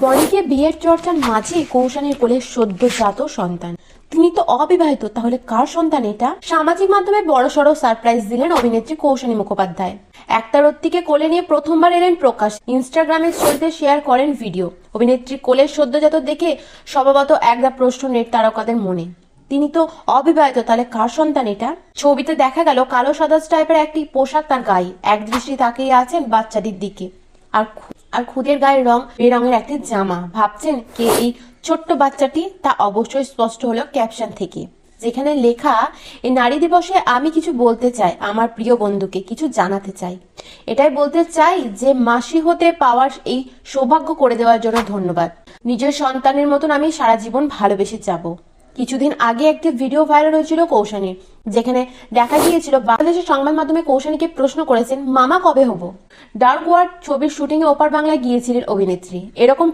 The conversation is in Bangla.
বনিকে বিয়ের চর্চার মাঝে কৌশানীর কোলে সদ্যজাত সন্তান। তিনি তো অবিবাহিত, তাহলে কার সন্তান এটা? সামাজিক মাধ্যমে বড়সড় সারপ্রাইজ দিলেন অভিনেত্রী কৌশানী মুখোপাধ্যায়। একতারত্তিকে কোলে নিয়ে প্রথমবার এলেন প্রকাশ। ইনস্টাগ্রামের স্টোরিতে শেয়ার করেন ভিডিও। অভিনেত্রী কোলের সদ্যজাত দেখে স্বভাবত একটা প্রশ্ন নেট তারকাদের মনে, তিনি তো অবিবাহিত, তাহলে কার সন্তান এটা? ছবিতে দেখা গেল কালো সাদা টাইপের একটি পোশাক তার গায়ে, এক দৃষ্টি তাকিয়ে আছেন বাচ্চাটির দিকে। আর খুদের গায়ের রং বেরঙের একটি জামা। ভাবছেন কে এই ছোট্ট বাচ্চাটি? তা অবশ্যই স্পষ্ট হলো ক্যাপশন থেকে, যেখানে লেখা, এই নারী দিবসে আমি কিছু বলতে চাই, আমার প্রিয় বন্ধুকে কিছু জানাতে চাই। এটাই বলতে চাই যে মাসি হতে পাওয়ার এই সৌভাগ্য করে দেওয়ার জন্য ধন্যবাদ। নিজের সন্তানের মতন আমি সারা জীবন ভালোবেসে যাব। কিছুদিন আগে একটি ভিডিও ভাইরাল হয়েছিল কৌশানীর, যেখানে দেখা গিয়েছিল বাংলাদেশের সংবাদ মাধ্যমে কৌশানীকে প্রশ্ন করেছেন, মামা কবে হব? ডার্ক ওয়ার্ড ছবির শুটিংয়ে ওপার বাংলায় গিয়েছিলেন অভিনেত্রী। এরকম